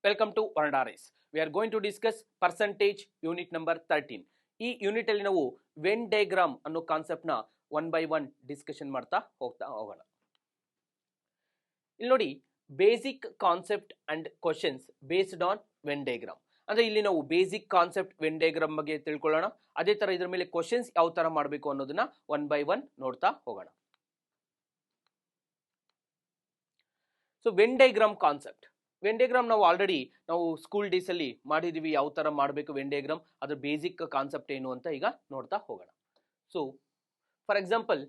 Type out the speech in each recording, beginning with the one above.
Welcome to Varnadaris. We are going to discuss percentage unit number 13. ಈ unit ಅಲ್ಲಿ ನಾವು when diagram ಅನ್ನೋ concept ನ ಒನ್ ಬೈ ಒನ್ ಡಿಸ್ಕಷನ್ ಮಾಡ್ತಾ ಹೋಗೋಣ. ಇಲ್ಲಿ ನೋಡಿ, basic concept and questions based on when diagram. ಅಂದ್ರೆ ಇಲ್ಲಿ ನಾವು ಬೇಸಿಕ್ ಕಾನ್ಸೆಪ್ಟ್ ವೆನ್ ಡಯಾಗ್ರಾಮ್ ಬಗ್ಗೆ ತಿಳ್ಕೊಳ್ಳೋಣ. ಅದೇ ತರ ಇದ್ರ ಮೇಲೆ ಕ್ವಶನ್ಸ್ ಯಾವ ತರ ಮಾಡಬೇಕು ಅನ್ನೋದನ್ನ ಒನ್ ಬೈ ಒನ್ ನೋಡ್ತಾ ಹೋಗೋಣ. So when diagram concept, when diagram ನಾವು ಆಲ್ರೆಡಿ ಸ್ಕೂಲ್ ಡೇಸ್ ಅಲ್ಲಿ ಮಾಡಿದೀವಿ. ಯಾವ ತರ ಮಾಡಬೇಕು ವೆನ್ ಡಯಾಗ್ರಾಮ್, ಅದ್ರ ಬೇಸಿಕ್ ಕಾನ್ಸೆಪ್ಟ್ ಏನು ಅಂತ ಈಗ ನೋಡ್ತಾ ಹೋಗೋಣ. ಸೊ ಫಾರ್ ಎಕ್ಸಾಂಪಲ್,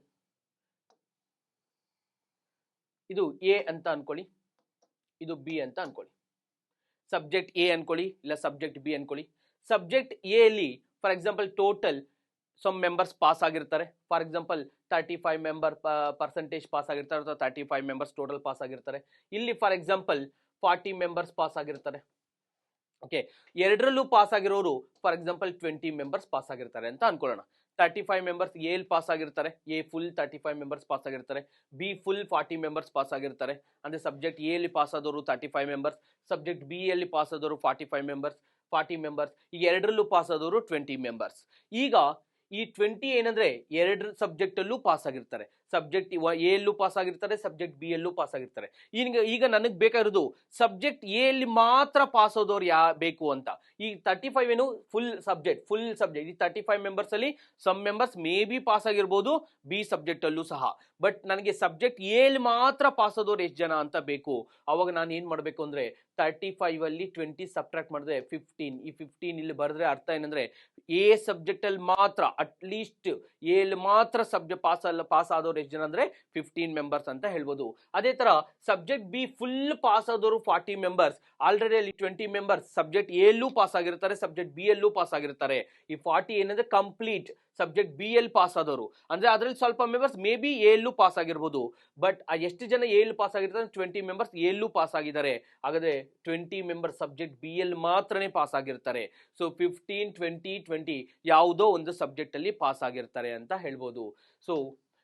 ಇದು ಎ ಅಂತ ಅನ್ಕೊಳ್ಳಿ, ಇದು ಬಿ ಅಂತ ಅನ್ಕೊಳ್ಳಿ. ಸಬ್ಜೆಕ್ಟ್ ಎ ಅನ್ಕೊಳ್ಳಿ, ಇಲ್ಲ ಸಬ್ಜೆಕ್ಟ್ ಬಿ ಅನ್ಕೊಳ್ಳಿ. ಸಬ್ಜೆಕ್ಟ್ ಎ ಅಲ್ಲಿ for example total some members pass ಆಗಿರ್ತಾರೆ. ಫಾರ್ ಎಕ್ಸಾಂಪಲ್ 35 ಪರ್ಸೆಂಟೇಜ್ ಪಾಸ್ ಆಗಿರ್ತಾರೆ, ಅಥವಾ 35 ಮೆಂಬರ್ಸ್ ಟೋಟಲ್ ಪಾಸ್ ಆಗಿರ್ತಾರೆ. ಇಲ್ಲಿ ಫಾರ್ ಎಕ್ಸಾಂಪಲ್ 40 ಮೆಂಬರ್ಸ್ ಪಾಸ್ ಆಗಿರ್ತಾರೆ. ಓಕೆ, ಎರಡರಲ್ಲೂ ಪಾಸ್ ಆಗಿರೋರು ಫಾರ್ ಎಕ್ಸಾಂಪಲ್ 20 ಮೆಂಬರ್ಸ್ ಪಾಸ್ ಆಗಿರ್ತಾರೆ ಅಂತ ಅನ್ಕೊಳ್ಳೋಣ. 35 ಮೆಂಬರ್ಸ್ ಎ ಪಾಸ್ ಆಗಿರ್ತಾರೆ, ಎ ಫುಲ್ 35 ಮೆಂಬರ್ಸ್ ಪಾಸ್ ಆಗಿರ್ತಾರೆ. ಬಿ ಫುಲ್ 40 ಮೆಂಬರ್ಸ್ ಪಾಸ್ ಆಗಿರ್ತಾರೆ. ಅಂದ್ರೆ ಸಬ್ಜೆಕ್ಟ್ ಎ ಅಲ್ಲಿ ಪಾಸ್ ಆದವರು 35 ಮೆಂಬರ್ಸ್, ಸಬ್ಜೆಕ್ಟ್ ಬಿ ಅಲ್ಲಿ ಪಾಸ್ ಆದವರು 40 ಮೆಂಬರ್ಸ್, ಈಗ ಎರಡರಲ್ಲೂ ಪಾಸ್ ಆದವರು 20 ಮೆಂಬರ್ಸ್. ಈಗ ಈ 20 ಏನಂದ್ರೆ ಎರಡು ಸಬ್ಜೆಕ್ಟ್ ಅಲ್ಲೂ ಪಾಸ್ ಆಗಿರ್ತಾರೆ. ಸಬ್ಜೆಕ್ಟ್ ಎ ಅಲ್ಲೂ ಪಾಸ್ ಆಗಿರ್ತಾರೆ, ಸಬ್ಜೆಕ್ಟ್ ಬಿ ಅಲ್ಲೂ ಪಾಸ್ ಆಗಿರ್ತಾರೆ. ಈಗ ನನಗೆ ಬೇಕಾಗಿರೋದು ಸಬ್ಜೆಕ್ಟ್ ಎ ಅಲ್ಲಿ ಮಾತ್ರ ಪಾಸ್ ಆದವ್ರು ಬೇಕು ಅಂತ. ಈ 35 ಏನು ಫುಲ್ ಸಬ್ಜೆಕ್ಟ್ ಈ 35 ಮೆಂಬರ್ಸ್ ಅಲ್ಲಿ some members may be pass ಆಗಿರ್ಬೋದು ಬಿ ಸಬ್ಜೆಕ್ಟ್ ಅಲ್ಲೂ ಸಹ. ಬಟ್ ನನಗೆ ಸಬ್ಜೆಕ್ಟ್ ಎ ಅಲ್ಲಿ ಮಾತ್ರ ಪಾಸ್ ಆದವ್ರು ಎಷ್ಟು ಜನ ಅಂತ ಬೇಕು. ಅವಾಗ ನಾನು ಏನ್ ಮಾಡ್ಬೇಕು ಅಂದ್ರೆ 35 ಅಲ್ಲಿ 20 ಸಬ್ಟ್ರಾಕ್ಟ್ ಮಾಡಿದ್ರೆ 15. ಈ 15 ಇಲ್ಲಿ ಬರೆದ್ರೆ ಅರ್ಥ ಏನಂದ್ರೆ ಎ ಸಬ್ಜೆಕ್ಟ್ ಅಲ್ಲಿ ಮಾತ್ರ ಅಟ್ಲೀಸ್ಟ್ ಎ ಅಲ್ಲಿ ಮಾತ್ರ ಸಬ್ಜೆಕ್ಟ್ ಪಾಸ್ ಆದವ್ರು ಎಷ್ಟು ಜನ ಅಂದ್ರೆ 15 ಮೆಂಬರ್ಸ್ ಅಂತ ಹೇಳ್ಬೋದು. ಅದೇ ತರ ಸಬ್ಜೆಕ್ಟ್ ಬಿ ಫುಲ್ ಪಾಸ್ ಆದವರು 40 ಮೆಂಬರ್ಸ್. ಆಲ್ರೆಡಿ ಅಲ್ಲಿ 20 ಮೆಂಬರ್ಸ್ ಸಬ್ಜೆಕ್ಟ್ ಎ ಅಲ್ಲೂ ಪಾಸ್ ಆಗಿರ್ತಾರೆ, ಸಬ್ಜೆಕ್ಟ್ ಬಿ ಅಲ್ಲೂ ಪಾಸ್ ಆಗಿರ್ತಾರೆ. ಈ 40 ಏನಂದ್ರೆ complete subject B L pass ಆದವರು. ಅಂದ್ರೆ ಅದರಲ್ಲಿ ಸ್ವಲ್ಪ ಮೆಂಬರ್ಸ್ ಮೇ ಬಿ ಎ ಎಲ್ಲೂ ಪಾಸ್ ಆಗಿರ್ಬೋದು. ಬಟ್ ಎಷ್ಟು ಜನ ಎ ಎಲ್ ಪಾಸ್ ಆಗಿರ್ತಾರೆ, 20 ಮೆಂಬರ್ಸ್ ಎ ಎಲ್ಲೂ ಪಾಸ್ ಆಗಿದ್ದಾರೆ. ಹಾಗಾದ್ರೆ 20 ಮೆಂಬರ್ಸ್ ಸಬ್ಜೆಕ್ಟ್ ಬಿ ಎಲ್ ಮಾತ್ರನೇ ಪಾಸ್ ಆಗಿರ್ತಾರೆ. ಸೊ 15, 20 ಯಾವುದೋ ಒಂದು ಸಬ್ಜೆಕ್ಟ್ ಅಲ್ಲಿ ಪಾಸ್ ಆಗಿರ್ತಾರೆ ಅಂತ ಹೇಳ್ಬೋದು. ಸೊ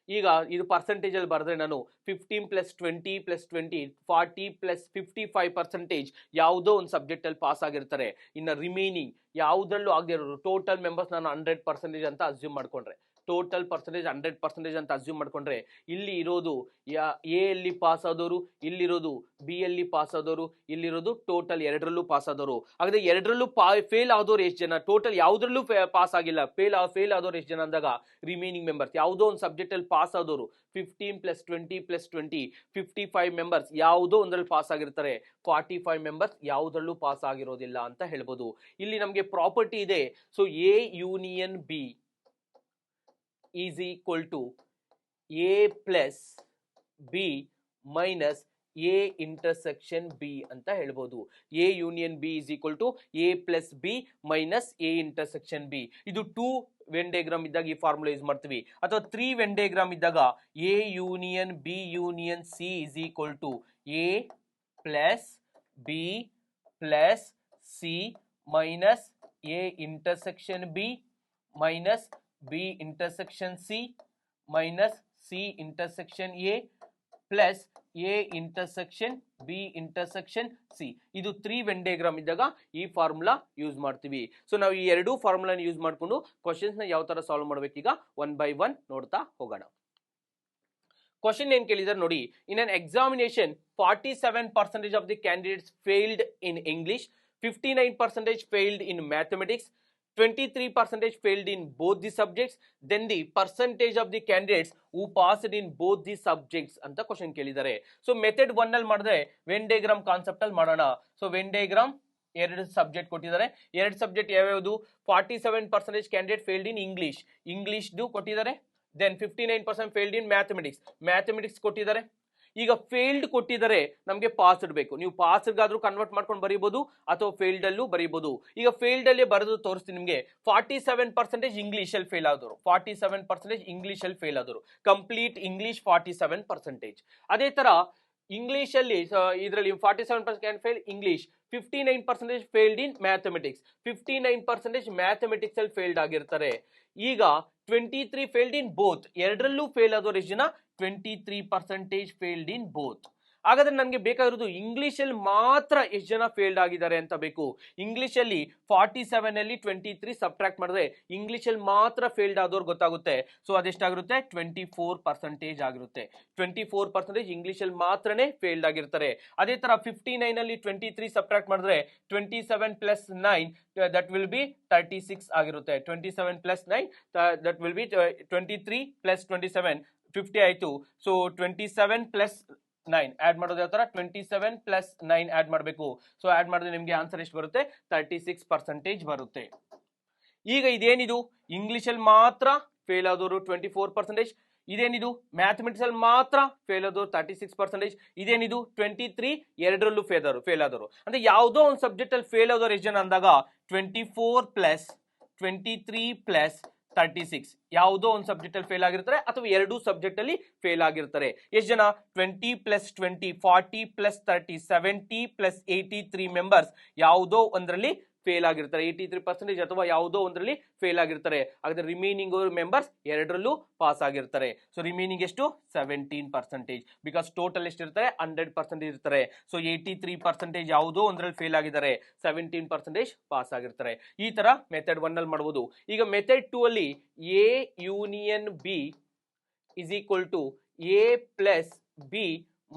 ಈಗ ಇದು ಪರ್ಸೆಂಟೇಜ್ ಅಲ್ಲಿ ಬರೆದ್ರೆ ನಾನು 15 + 20 + 20 40 + 55% ಯಾವುದೋ ಒಂದು ಸಬ್ಜೆಕ್ಟ್ ಅಲ್ಲಿ ಪಾಸ್ ಆಗಿರ್ತಾರೆ. ಇನ್ನು ರಿಮೈನಿಂಗ್ ಯಾವುದ್ರಲ್ಲೂ ಆಗದೆ ಇರೋರು ಟೋಟಲ್ ಮೆಂಬರ್ಸ್ ನಾನು 100% ಅಂತ ಅಸ್ಯೂಮ್ ಮಾಡ್ಕೊಂಡ್ರೆ, ಟೋಟಲ್ ಪರ್ಸೆಂಟೇಜ್ 100% ಅಂತ ಅಸ್ಯೂಮ್ ಮಾಡ್ಕೊಂಡ್ರೆ, ಇಲ್ಲಿ ಇರೋದು ಎ ಅಲ್ಲಿ ಪಾಸ್ ಆದವರು, ಇಲ್ಲಿರೋದು ಬಿ ಅಲ್ಲಿ ಪಾಸ್ ಆದವರು, ಇಲ್ಲಿರೋದು ಟೋಟಲ್ ಎರಡರಲ್ಲೂ ಪಾಸ್ ಆದವರು. ಹಾಗಾದ್ರೆ ಎರಡರಲ್ಲೂ ಫೇಲ್ ಆದವ್ರು ಎಷ್ಟು ಜನ, ಟೋಟಲ್ ಯಾವುದ್ರಲ್ಲೂ ಪಾಸ್ ಆಗಿಲ್ಲ, ಫೇಲ್ ಆದವ್ರು ಎಷ್ಟು ಜನ ಅಂದಾಗ ರಿಮೈನಿಂಗ್ ಮೆಂಬರ್ಸ್ ಯಾವುದೋ ಒಂದು ಸಬ್ಜೆಕ್ಟ್ ಅಲ್ಲಿ ಪಾಸ್ ಆದವರು 15 + 20 + 20 55 ಮೆಂಬರ್ಸ್ ಯಾವುದೋ ಒಂದ್ರಲ್ಲಿ ಪಾಸ್ ಆಗಿರ್ತಾರೆ. 45 ಮೆಂಬರ್ಸ್ ಯಾವುದ್ರಲ್ಲೂ ಪಾಸ್ ಆಗಿರೋದಿಲ್ಲ ಅಂತ ಹೇಳ್ಬೋದು. ಇಲ್ಲಿ ನಮಗೆ ಪ್ರಾಪರ್ಟಿ ಇದೆ. So A union B is equal to A plus B minus A intersection B ಅಂತ ಹೇಳ್ಬೋದು. A union B is equal to A plus B minus A intersection B. ಇದು 2 ವೆನ್ ಡಯಾಗ್ರಾಮ್ ಇದ್ದಾಗ ಈ ಫಾರ್ಮುಲಾ ಯೂಸ್ ಮಾಡ್ತೀವಿ. ಅಥವಾ 3 when diagram ಇದ್ದಾಗ A union B union C is equal to A plus B plus C minus A intersection B minus B intersection C minus C intersection A plus A intersection B intersection C. ಇದು 3 when diagram ಇದ್ದಾಗ ಈ formula use ಮಾಡ್ತೀವಿ. So ನಾವು ಈ ಎರಡೂ ಫಾರ್ಮುಲಾನ use ಮಾಡ್ಕೊಂಡು questions ನ ಯಾವ ತರ ಸಾಲ್ವ್ ಮಾಡ್ಬೇಕೀಗ ಒನ್ ಬೈ ಒನ್ ನೋಡ್ತಾ ಹೋಗೋಣ. ಕ್ವಶನ್ ಏನ್ ಕೇಳಿದಾರೆ ನೋಡಿ, in an examination 47% of the candidates failed in English, 59% failed in mathematics, 23% failed in both the subjects, then the percentage of the candidates who passed in both the subjects ಅಂತ question ಕೇಳಿದ್ದಾರೆ. So method 1 ಅಲ್ಲಿ ಮಾಡಿದ್ರೆ when diagram concept ಅಲ್ಲಿ ಮಾಡೋಣ. So when diagram ಎರಡು subject ಕೊಟ್ಟಿದ್ದಾರೆ. ಎರಡು subject ಯಾವ್ಯಾವುದು? 47% ಕ್ಯಾಂಡಿಡೇಟ್ ಫೇಲ್ಡ್ ಇನ್ ಇಂಗ್ಲಿಷ್ದು ಕೊಟ್ಟಿದ್ದಾರೆ. ದೆನ್ 59% ಫೇಲ್ಡ್ ಇನ್ ಮ್ಯಾಥಮೆಟಿಕ್ಸ್ ಕೊಟ್ಟಿದ್ದಾರೆ. ಈಗ ಫೇಲ್ಡ್ ಕೊಟ್ಟಿದ್ದಾರೆ, ನಮಗೆ ಪಾಸ್ಡ್ ಬೇಕು. ನೀವು ಪಾಸ್ಡ್ಗಾದ್ರೂ ಕನ್ವರ್ಟ್ ಮಾಡ್ಕೊಂಡು ಬರೀಬಹುದು ಅಥವಾ ಫೇಲ್ಡ್ ಅಲ್ಲೂ ಬರೀಬಹುದು. ಈಗ ಫೇಲ್ಡ್ ಅಲ್ಲಿ ಬರೆದು ತೋರಿಸ್ತೀನಿ ನಿಮಗೆ. 47% ಇಂಗ್ಲಿಷ್ ಅಲ್ಲಿ ಫೇಲ್ ಆದವರು, 47% ಇಂಗ್ಲಿಷ್ ಅಲ್ಲಿ ಫೇಲ್ ಆದವರು, ಕಂಪ್ಲೀಟ್ ಇಂಗ್ಲಿಷ್ 47%. ಅದೇ ತರ ಇಂಗ್ಲಿಷ್ ಅಲ್ಲಿ ಇದರಲ್ಲಿ 47% fail English, 59% failed in mathematics, 59% mathematics ಅಲ್ಲಿ ಫೇಲ್ಡ್ ಆಗಿರ್ತಾರೆ. ಈಗ 23 ಫೇಲ್ಡ್ ಇನ್ ಬೋತ್, ಎರಡರಲ್ಲೂ ಫೇಲ್ ಆದವರು ಎಷ್ಟು ಜನ? 23% ಫೇಲ್ಡ್ ಇನ್ ಬೋತ್. ಹಾಗಾದ್ರೆ ನನಗೆ ಬೇಕಾಗಿರೋದು ಇಂಗ್ಲಿಷಲ್ಲಿ ಮಾತ್ರ ಎಷ್ಟು ಜನ ಫೇಲ್ಡ್ ಆಗಿದ್ದಾರೆ ಅಂತ ಬೇಕು. ಇಂಗ್ಲಿಷಲ್ಲಿ 47 ಅಲ್ಲಿ 23 ಸಬ್ಟ್ರಾಕ್ಟ್ ಮಾಡಿದ್ರೆ ಇಂಗ್ಲಿಷಲ್ಲಿ ಮಾತ್ರ ಫೇಲ್ಡ್ ಆದವ್ರು ಗೊತ್ತಾಗುತ್ತೆ. ಸೊ ಅದೆಷ್ಟಾಗಿರುತ್ತೆ 24% ಆಗಿರುತ್ತೆ. 24% ಇಂಗ್ಲಿಷಲ್ಲಿ ಮಾತ್ರನೇ ಫೇಲ್ಡ್ ಆಗಿರ್ತಾರೆ. ಅದೇ ತರ 59 ಅಲ್ಲಿ 23 ಸಬ್ಟ್ರಾಕ್ಟ್ ಮಾಡಿದ್ರೆ 27 ಪ್ಲಸ್ 9 ದಟ್ ವಿಲ್ ಬಿ 36 ಆಗಿರುತ್ತೆ. 27 plus 9 that will be 23 plus 27 50 ಆಯ್ತು. ಸೊ 27 ಪ್ಲಸ್ 9 ಆಡ್ ಮಾಡೋದು ಯಾವ ತರ 27 ಪ್ಲಸ್ 9 ಆಡ್ ಮಾಡಬೇಕು. ಸೊ ಆಡ್ ಮಾಡಿದ್ರೆ ನಿಮಗೆ ಆನ್ಸರ್ ಎಷ್ಟು ಬರುತ್ತೆ 36% ಬರುತ್ತೆ. ಈಗ ಇದೇನಿದು ಇಂಗ್ಲಿಷಲ್ಲಿ ಮಾತ್ರ ಫೇಲ್ ಆದವರು 24%. ಇದೇನಿದು ಮ್ಯಾಥಮೆಟಿಕ್ಸ್ ಅಲ್ಲಿ ಮಾತ್ರ ಫೇಲ್ ಆದವರು 36%. ಇದೇನಿದು 23 ಎರಡರಲ್ಲೂ ಫೇಲ್ ಆದವರು. ಅಂದ್ರೆ ಯಾವುದೋ ಒಂದು ಸಬ್ಜೆಕ್ಟ್ ಅಲ್ಲಿ ಫೇಲ್ ಆದವರು ಎಷ್ಟು ಜನ ಅಂದಾಗ 24 ಪ್ಲಸ್ 23 ಪ್ಲಸ್ 36 ಯಾವುದೋ ಒಂದು ಸಬ್ಜೆಕ್ಟ್ ಅಲ್ಲಿ ಫೇಲ್ ಆಗಿರ್ತಾರೆ ಅಥವಾ ಎರಡೂ ಸಬ್ಜೆಕ್ಟ್ ಅಲ್ಲಿ ಫೇಲ್ ಆಗಿರ್ತಾರೆ. ಎಷ್ಟು ಜನ 20 ಪ್ಲಸ್ 20 40 ಪ್ಲಸ್ 30 70 ಪ್ಲಸ್ 83 ಮೆಂಬರ್ಸ್ ಯಾವುದೋ ಒಂದರಲ್ಲಿ ಫೇಲ್ ಆಗಿರ್ತಾರೆ. 83% ಅಥವಾ ಯಾವುದೋ ಒಂದರಲ್ಲಿ ಫೇಲ್ ಆಗಿರ್ತಾರೆ. ಹಾಗಾದ್ರೆ ರಿಮೈನಿಂಗ್ ಮೆಂಬರ್ಸ್ ಎರಡರಲ್ಲೂ ಪಾಸ್ ಆಗಿರ್ತಾರೆ. ಸೊ ರಿಮೈನಿಂಗ್ ಎಷ್ಟು 17%. ಬಿಕಾಸ್ ಟೋಟಲ್ ಎಷ್ಟಿರ್ತಾರೆ 100% ಇರ್ತಾರೆ. ಸೊ 83% ಯಾವುದೋ ಒಂದರಲ್ಲಿ ಫೇಲ್ ಆಗಿದ್ದಾರೆ, 17% ಪಾಸ್ ಆಗಿರ್ತಾರೆ. ಈ ತರ ಮೆಥಡ್ 1 ಅಲ್ಲಿ ಮಾಡಬಹುದು. ಈಗ ಮೆಥಡ್ 2 ಅಲ್ಲಿ A union B is equal to A plus B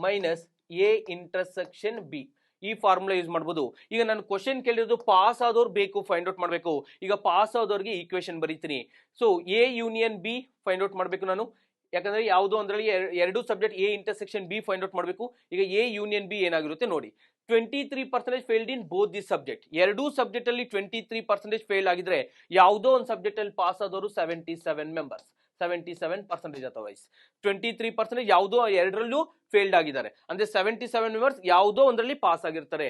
minus A intersection B. ಈ ಫಾರ್ಮುಲಾ ಯೂಸ್ ಮಾಡಬಹುದು. ಈಗ ನಾನು ಕ್ವಶನ್ ಕೇಳಿರೋದು ಪಾಸ್ ಆದವ್ರು ಬೇಕು ಫೈಂಡ್ ಔಟ್ ಮಾಡಬೇಕು. ಈಗ ಪಾಸ್ ಆದವ್ರಿಗೆ ಈಕ್ವೇಶನ್ ಬರೀತೀನಿ. So A union B find out ಮಾಡಬೇಕು ನಾನು, ಯಾಕಂದ್ರೆ ಯಾವುದೋ ಒಂದರಲ್ಲಿ ಎರಡು subject A intersection B find out ಮಾಡಬೇಕು. ಈಗ ಎ ಯೂನಿಯನ್ ಬಿ ಏನಾಗಿರುತ್ತೆ ನೋಡಿ, 23% failed in both the subject. ಎರಡೂ ಸಬ್ಜೆಕ್ಟ್ ಅಲ್ಲಿ 23% ಫೇಲ್ ಆಗಿದ್ರೆ ಯಾವುದೋ ಒಂದು ಸಬ್ಜೆಕ್ಟ್ ಅಲ್ಲಿ ಪಾಸ್ ಆದವರು 77 ಮೆಂಬರ್ಸ್, 77% ಅಥವಾ 23% ಯಾವುದೋ ಎರಡರಲ್ಲೂ ಫೇಲ್ಡ್ ಆಗಿದ್ದಾರೆ. ಅಂದ್ರೆ 77 ಮೆಂಬರ್ಸ್ ಯಾವುದೋ ಒಂದರಲ್ಲಿ ಪಾಸ್ ಆಗಿರ್ತಾರೆ.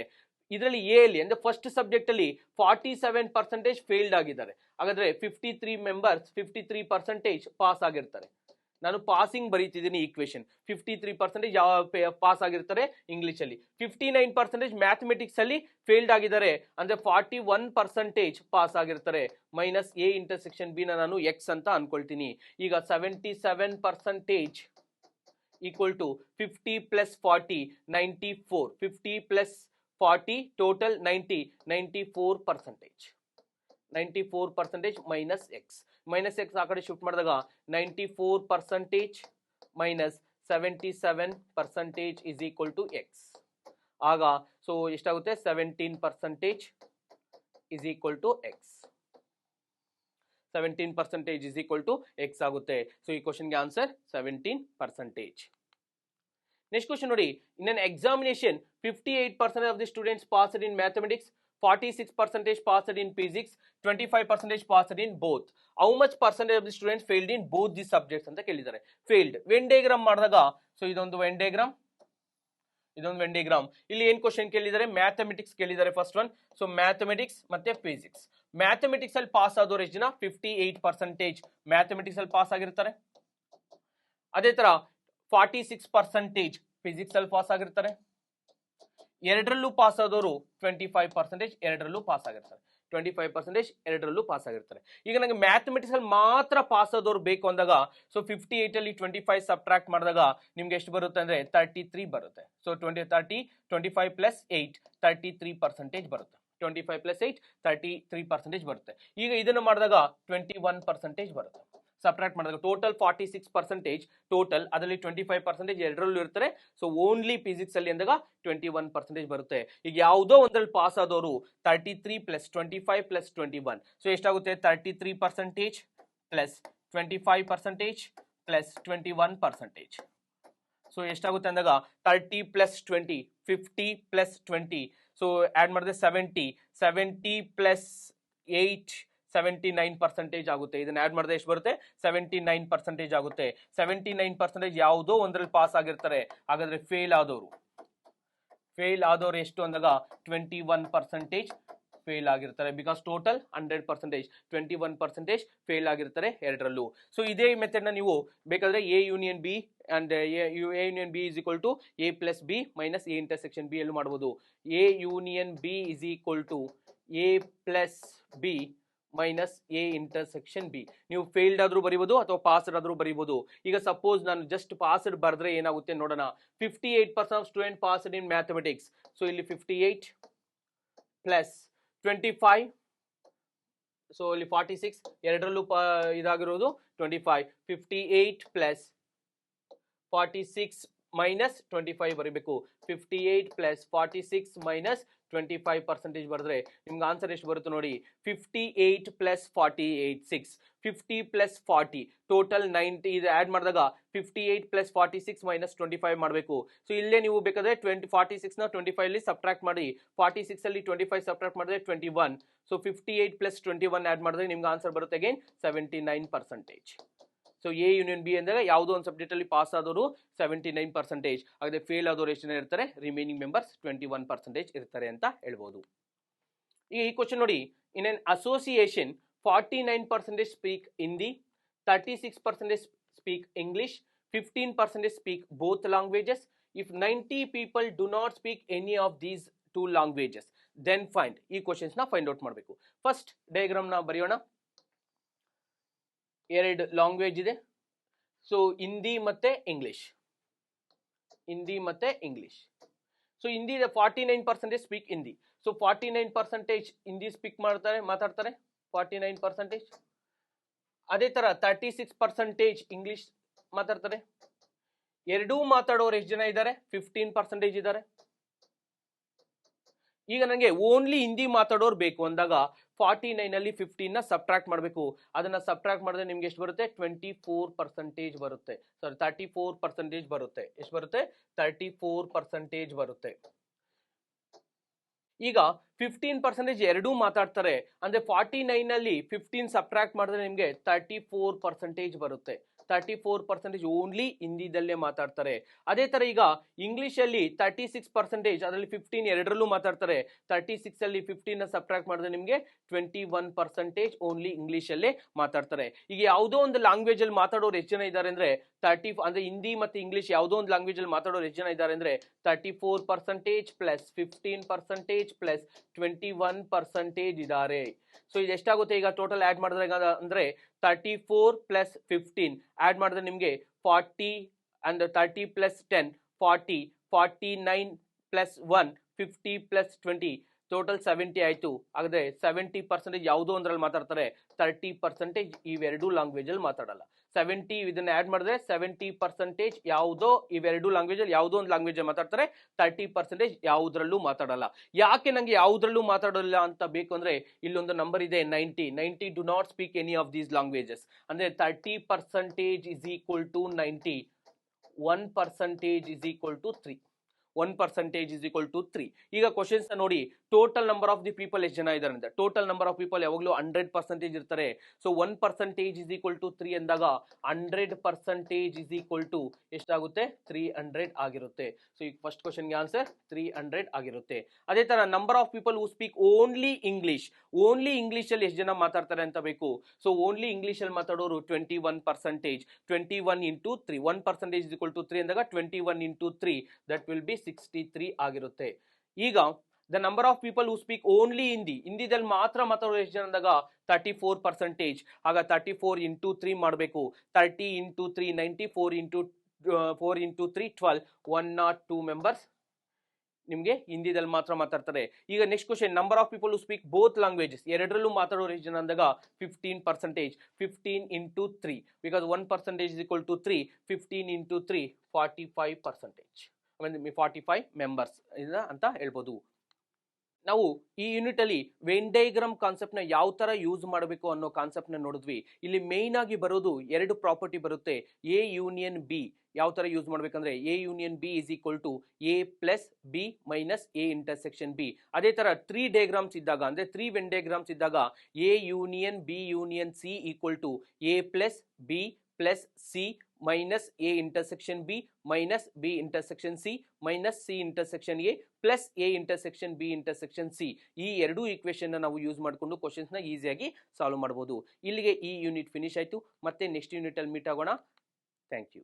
ಇದರಲ್ಲಿ ಎ ಅಲ್ಲಿ ಅಂದ್ರೆ ಫಸ್ಟ್ ಸಬ್ಜೆಕ್ಟ್ ಅಲ್ಲಿ 47% ಫೇಲ್ಡ್ ಆಗಿದ್ದಾರೆ. ಹಾಗಾದ್ರೆ 53 ಮೆಂಬರ್ಸ್ 53% ಪಾಸ್ ಆಗಿರ್ತಾರೆ. ನಾನು ಪಾಸಿಂಗ್ ಬರೀತಿದ್ದೀನಿ ಈಕ್ವೇಶನ್. 53% ಯಾವ ಪಾಸ್ ಆಗಿರ್ತಾರೆ ಇಂಗ್ಲಿಷ್ ಅಲ್ಲಿ, 59% ಮ್ಯಾಥಮೆಟಿಕ್ಸ್ ಅಲ್ಲಿ ಫೇಲ್ಡ್ ಆಗಿದ್ದಾರೆ. ಅಂದ್ರೆ 41% ಪಾಸ್ ಆಗಿರ್ತಾರೆ. ಮೈನಸ್ ಎ ಇಂಟರ್ಸೆಕ್ಷನ್ ಬಿ ನಾನು ಎಕ್ಸ್ ಅಂತ ಅನ್ಕೊಳ್ತೀನಿ. ಈಗ 77% equal to 50 plus 40 94, 50 plus 40 total 90, 94%. 94% minus X. Minus X ಆ ಕಡೆ ಶಿಫ್ಟ್ ಮಾಡಿದಾಗ 94% minus 77% is equal to X. ಆಗ ಸೊ ಎಷ್ಟಾಗುತ್ತೆ 17% is equal to X. 17% is equal to X ಆಗುತ್ತೆ. ಸೊ ಈ ಕ್ವಶನ್ಗೆ ಆನ್ಸರ್ 17%. ನೆಕ್ಸ್ಟ್ ಕ್ವಶನ್ ನೋಡಿ, in an examination 58% of the students passed in mathematics, 46% passed in physics, 25% passed in both. How much percentage of the students failed in both the subjects ಅಂತ ಕೇಳಿದ್ದಾರೆ. failed when diagram ಮಾಡಿದಾಗ, so ಇದೊಂದು when diagram, ಇದೊಂದು when diagram. ಇಲ್ಲಿ ಏನ್ question ಕೇಳಿದ್ದಾರೆ, mathematics ಕೇಳಿದ್ದಾರೆ first one. So mathematics ಮತ್ತೆ ಫಿಸಿಕ್ಸ್. ಮ್ಯಾಥಮೆಟಿಕ್ಸ್ ಅಲ್ಲಿ ಪಾಸ್ ಆದವರು ಎಷ್ಟು ಜನ 58% ಮ್ಯಾಥಮೆಟಿಕ್ಸ್ ಅಲ್ಲಿ ಪಾಸ್ ಆಗಿರ್ತಾರೆ. ಅದೇ ತರ 46% ಫಿಸಿಕ್ಸ್ ಅಲ್ಲಿ ಪಾಸ್ ಆಗಿರ್ತಾರೆ. ಎರಡರಲ್ಲೂ ಪಾಸ್ ಆದವರು 25% ಎರಡರಲ್ಲೂ ಪಾಸ್ ಆಗಿರ್ತಾರೆ. 25% ಎರಡರಲ್ಲೂ ಪಾಸ್ ಆಗಿರ್ತಾರೆ. ಈಗ ನನಗೆ ಮ್ಯಾಥಮೆಟಿಕ್ಸ್ ಅಲ್ಲಿ ಮಾತ್ರ ಪಾಸ್ ಆದವರು ಬೇಕು ಅಂದಾಗ, ಸೊ 58 ಅಲ್ಲಿ 25 ಸಬ್ಟ್ರಾಕ್ಟ್ ಮಾಡಿದಾಗ ನಿಮ್ಗೆ ಎಷ್ಟು ಬರುತ್ತೆ ಅಂದ್ರೆ 33 ಬರುತ್ತೆ. ಸೊ 25 ಪ್ಲಸ್ 8 33% ಬರುತ್ತೆ. 25 ಪ್ಲಸ್ 8 33% ಬರುತ್ತೆ. ಈಗ ಇದನ್ನು ಮಾಡಿದಾಗ 21% ಬರುತ್ತೆ. ಸಬ್ಟ್ರಾಕ್ಟ್ ಮಾಡಿದಾಗ ಟೋಟಲ್ 46% ಟೋಟಲ್, ಅದರಲ್ಲಿ 25% ಎರಡರಲ್ಲೂ ಇರ್ತಾರೆ. ಸೊ ಓನ್ಲಿ ಫಿಸಿಕ್ಸ್ ಅಲ್ಲಿ ಅಂದಾಗ 21% ಬರುತ್ತೆ. ಈಗ ಯಾವುದೋ ಒಂದ್ರಲ್ಲಿ ಪಾಸ್ ಆದವರು 33 ಪ್ಲಸ್ 25 ಪ್ಲಸ್ 21, ಸೊ ಎಷ್ಟಾಗುತ್ತೆ 33% ಪ್ಲಸ್ 25% ಪ್ಲಸ್ 21%. ಸೊ ಎಷ್ಟಾಗುತ್ತೆ ಅಂದಾಗ 30 ಪ್ಲಸ್ 20 50 ಪ್ಲಸ್ 20, ಸೊ ಆಡ್ ಮಾಡಿದ್ರೆ 70 ಪ್ಲಸ್ 8 79% ಆಗುತ್ತೆ. ಇದನ್ನ ಆಡ್ ಮಾಡಿದ್ರೆ ಎಷ್ಟು ಬರುತ್ತೆ 79% ಆಗುತ್ತೆ. 79% ಯಾವುದೋ ಒಂದ್ರಲ್ಲಿ ಪಾಸ್ ಆಗಿರ್ತಾರೆ. ಹಾಗಾದ್ರೆ ಫೇಲ್ ಆದವರು ಎಷ್ಟು ಅಂದಾಗ 21% ಫೇಲ್ ಆಗಿರ್ತಾರೆ. ಬಿಕಾಸ್ ಟೋಟಲ್ 100%, 21% ಫೇಲ್ ಆಗಿರ್ತಾರೆ ಎರಡರಲ್ಲೂ. ಸೊ ಇದೇ ಮೆಥಡ್ ನ ನೀವು ಬೇಕಾದ್ರೆ A union B and A union B is equal to A plus B minus A intersection B ಎಲ್ಲೂ ಮಾಡಬಹುದು. A union B is equal to A plus B minus A intersection B. ನೀವು failed ಆದ್ರೂ ಬರೀಬಹುದು ಅಥವಾ passed ಆದ್ರೂ ಬರೀಬಹುದು. ಈಗ suppose ನಾನು just passed ಬರೆದ್ರೆ ಏನಾಗುತ್ತೆ ನೋಡೋಣ. 58% of student passed in mathematics. So ಇಲ್ಲಿ 58 ಪ್ಲಸ್ 25, ಸೊ ಇಲ್ಲಿ 46, ಎರಡರಲ್ಲೂ ಇದಾಗಿರೋದು 25. 58 ಪ್ಲಸ್ 46 ಮೈನಸ್ 25 ಬರೀಬೇಕು. 58 ಪ್ಲಸ್ 46 ಮೈನಸ್ 25% ಬರೆದ್ರೆ ನಿಮ್ಗೆ ಆನ್ಸರ್ ಎಷ್ಟು ಬರುತ್ತೆ ನೋಡಿ. 58 ಪ್ಲಸ್ 48 6. 50 plus 40 total 90. ಇದು ಆಡ್ ಮಾಡಿದಾಗ 58 ಪ್ಲಸ್ 46 ಮೈನಸ್ 25 ಮಾಡಬೇಕು. ಸೊ ಇಲ್ಲೇ ನೀವು ಬೇಕಾದ್ರೆ 46 ನ 25 ಅಲ್ಲಿ ಸಬ್ಟ್ರಾಕ್ಟ್ ಮಾಡಿ. 46 ಅಲ್ಲಿ 25 ಸಬ್ಟ್ರಾಕ್ಟ್ ಮಾಡಿದ್ರೆ 21. ಸೊ 58 ಪ್ಲಸ್ 21 ಆಡ್ ಮಾಡಿದ್ರೆ ನಿಮ್ಗೆ ಆನ್ಸರ್ ಬರುತ್ತೆ again 79%. So A union B ಅಂದರೆ ಯಾವುದೋ ಒಂದು ಸಬ್ಜೆಕ್ಟ್ ಅಲ್ಲಿ ಪಾಸ್ ಆದವರು 79%. ಹಾಗಾದ್ರೆ ಫೇಲ್ ಆದವರು ಎಷ್ಟು ಜನ ಇರ್ತಾರೆ? ರಿಮೈನಿಂಗ್ ಮೆಂಬರ್ಸ್ 21% ಇರ್ತಾರೆ ಅಂತ ಹೇಳ್ಬೋದು. ಈಗ ಈ ಕ್ವಶನ್ ನೋಡಿ. In an association 49% speak Hindi, 36% speak English, 15% speak both languages. If 90 people do not speak any of these 2 languages then find. ಈ ಕ್ವಶನ್ಸ್ ನ ಫೈಂಡ್ ಔಟ್ ಮಾಡಬೇಕು. ಫಸ್ಟ್ ಡಯಾಗ್ರಾಮ್ ನ ಬರೆಯೋಣ. ಎರಡು ಲ್ಯಾಂಗ್ವೇಜ್ ಇದೆ. ಸೊ ಹಿಂದಿ ಮತ್ತೆ ಇಂಗ್ಲಿಷ್. ಹಿಂದಿ ಮತ್ತೆ English. So Hindi 49% speak Hindi. So 49% Hindi speak ಮಾತಾಡ್ತಾರೆ 49%. ಅದೇ ತರ 36% ಇಂಗ್ಲಿಷ್ ಮಾತಾಡ್ತಾರೆ. ಎರಡೂ ಮಾತಾಡೋರು ಎಷ್ಟು ಜನ ಇದ್ದಾರೆ? 15% ಇದ್ದಾರೆ. ಈಗ ನನಗೆ ಓನ್ಲಿ ಹಿಂದಿ ಮಾತಾಡೋರು ಬೇಕು ಅಂದಾಗ 49 ಅಲ್ಲಿ 15 ನ ಸಬ್ಟ್ರಾಕ್ಟ್ ಮಾಡಬೇಕು. ಅದನ್ನ ಸಬ್ಟ್ರಾಕ್ಟ್ ಮಾಡಿದ್ರೆ ನಿಮ್ಗೆ ಎಷ್ಟು ಬರುತ್ತೆ? 24% ಬರುತ್ತೆ. ಸಾರಿ 34% ಬರುತ್ತೆ. ಎಷ್ಟು ಬರುತ್ತೆ? 34% ಬರುತ್ತೆ. ಈಗ 15% ಎರಡೂ ಮಾತಾಡ್ತಾರೆ ಅಂದ್ರೆ 49 ಅಲ್ಲಿ 15 ಸಬ್ಟ್ರಾಕ್ಟ್ ಮಾಡಿದ್ರೆ ನಿಮ್ಗೆ 34% ಬರುತ್ತೆ. 34% ಓನ್ಲಿ ಹಿಂದಿದಲ್ಲೇ ಮಾತಾಡ್ತಾರೆ. ಅದೇ ತರ ಈಗ ಇಂಗ್ಲಿಷ್ ಅಲ್ಲಿ 36%, ಅದರಲ್ಲಿ 15 ಎರಡರಲ್ಲೂ ಮಾತಾಡ್ತಾರೆ. 36 ಅಲ್ಲಿ 15 ನ ಸಬ್ಟ್ರಾಕ್ಟ್ ಮಾಡಿದ್ರೆ ನಿಮ್ಗೆ 21% ಓನ್ಲಿ ಇಂಗ್ಲಿಷ್ ಅಲ್ಲೇ ಮಾತಾಡ್ತಾರೆ. ಈಗ ಯಾವುದೋ ಒಂದು ಲ್ಯಾಂಗ್ವೇಜ್ ಅಲ್ಲಿ ಮಾತಾಡೋರು ಎಷ್ಟು ಜನ ಇದ್ದಾರೆ ಅಂದ್ರೆ 30, ಅಂದ್ರೆ ಹಿಂದಿ ಮತ್ತೆ ಇಂಗ್ಲಿಷ್ ಯಾವುದೋ ಒಂದು ಲ್ಯಾಂಗ್ವೇಜ್ ಅಲ್ಲಿ ಮಾತಾಡೋರು ಎಷ್ಟು ಜನ ಇದ್ದಾರೆ ಅಂದ್ರೆ 34% ಪ್ಲಸ್ 15% ಪ್ಲಸ್ 21% ಇದ್ದಾರೆ. ಸೊ ಇದು ಎಷ್ಟಾಗುತ್ತೆ ಈಗ ಟೋಟಲ್ ಆಡ್ ಮಾಡಿದ್ರೆ ಅಂದ್ರೆ 34 ಪ್ಲಸ್ 15 ಆಡ್ ಮಾಡಿದ್ರೆ ನಿಮ್ಗೆ 40 and 30 plus 10 40, 49 plus 1 50 plus 20 total 70 ಆಯ್ತು. ಹಾಗಾದ್ರೆ 70% ಯಾವುದೋ ಒಂದ್ರಲ್ಲಿ ಮಾತಾಡ್ತಾರೆ, 30% ಇವೆರಡು ಲ್ಯಾಂಗ್ವೇಜ್ ಅಲ್ಲಿ ಮಾತಾಡಲ್ಲ. 70 ಇದನ್ನ ಆಡ್ ಮಾಡಿದ್ರೆ 70% ಯಾವುದೋ ಇವೆರಡು ಲ್ಯಾಂಗ್ವೇಜ್ ಅಲ್ಲಿ ಯಾವುದೋ ಒಂದು ಲ್ಯಾಂಗ್ವೇಜ್ ಅಲ್ಲಿ ಮಾತಾಡ್ತಾರೆ. 30% ಯಾವುದ್ರಲ್ಲೂ ಮಾತಾಡಲ್ಲ. ಯಾಕೆ ನಂಗೆ ಯಾವುದ್ರಲ್ಲೂ ಮಾತಾಡಲ್ಲ ಅಂತ ಬೇಕು ಅಂದ್ರೆ ಇಲ್ಲೊಂದು ನಂಬರ್ ಇದೆ 90 do not speak any of these languages. ಅಂದ್ರೆ 30% is equal to 90. 1% is equal to 3. 1% is equal to 3. ಈಗ ಕ್ವಶನ್ಸ್ ನೋಡಿ. Total number of the people ಎಷ್ಟು ಜನ ಇದ್ದಾರೆ ಅಂತ. ಟೋಟಲ್ ನಂಬರ್ ಆಫ್ ಪೀಪಲ್ ಯಾವಾಗಲೂ 100% ಇರ್ತಾರೆ. ಸೊ 1% is equal to 3 ಅಂದಾಗ 100% is equal to ಎಷ್ಟಾಗುತ್ತೆ? 300 ಆಗಿರುತ್ತೆ. ಸೊ ಈಗ ಫಸ್ಟ್ ಕ್ವಶನ್ಗೆ ಆನ್ಸರ್ 300 ಆಗಿರುತ್ತೆ. ಅದೇ ತರ number of people who speak only English. Only English ಅಲ್ಲಿ ಎಷ್ಟು ಜನ ಮಾತಾಡ್ತಾರೆ ಅಂತ ಬೇಕು. ಸೊ ಓನ್ಲಿ ಇಂಗ್ಲಿಷ್ ಅಲ್ಲಿ ಮಾತಾಡೋರು 21%. 21 into 3. 1% is equal to 3 ಅಂದಾಗ 21 into 3 that will be 63 ಆಗಿರುತ್ತೆ. ಈಗ the number of people who speak only Hindi. ಹಿಂದಿದಲ್ಲಿ ಮಾತ್ರ ಮಾತಾಡೋರು ಎಷ್ಟು ಜನ ಅಂದಾಗ 34%. ಆಗ 34 into 3 ಮಾಡಬೇಕು. 30 into 3 90, 4 into 3 12. 102 ಮೆಂಬರ್ಸ್ ನಿಮ್ಗೆ ಹಿಂದಿದಲ್ಲಿ ಮಾತ್ರ ಮಾತಾಡ್ತಾರೆ. ಈಗ next question, number of people who speak both languages. ಎರಡರಲ್ಲೂ ಮಾತಾಡೋರು ಎಷ್ಟು ಜನ ಅಂದಾಗ 15%. 15 into 3 because 1% is equal to 3. 15 into 3 45%. 45 members ಅಂತ ಹೇಳ್ಬೋದು. ನಾವು ಈ ಯೂನಿಟ್ ಅಲ್ಲಿ ವೆನ್ ಡಯಾಗ್ರಾಮ್ ಕಾನ್ಸೆಪ್ಟ್ ನ ಯಾವ ತರ ಯೂಸ್ ಮಾಡಬೇಕು ಅನ್ನೋ ಕಾನ್ಸೆಪ್ಟ್ ನ ನೋಡಿದ್ವಿ. ಇಲ್ಲಿ ಮೇನ್ ಆಗಿ ಬರೋದು ಎರಡು ಪ್ರಾಪರ್ಟಿ ಬರುತ್ತೆ, ಎ ಯೂನಿಯನ್ ಬಿ. ಯಾವ ತರ ಯೂಸ್ ಮಾಡ್ಬೇಕಂದ್ರೆ A union B is equal to A plus B minus A intersection B. ಅದೇ ತರ 3 ಡಯಾಗ್ರಾಮ್ಸ್ ಇದ್ದಾಗ ಅಂದ್ರೆ 3 ವೆನ್ ಡಯಾಗ್ರಾಮ್ಸ್ ಇದ್ದಾಗ A union B union C equal to A plus B plus C minus A intersection B minus B intersection C minus C intersection A plus A intersection B intersection C. ಈ ಎರಡು equation ನಾವು use ಮಾಡಿಕೊಂಡು questions ನ ಈಸಿಯಾಗಿ solve ಮಾಡಬಹುದು. ಇಲ್ಲಿಗೆ ಈ unit finish ಆಯ್ತು. ಮತ್ತೆ ನೆಕ್ಸ್ಟ್ ಯೂನಿಟ್ ಅಲ್ಲಿ ಮೀಟ್ ಆಗೋಣ. Thank you.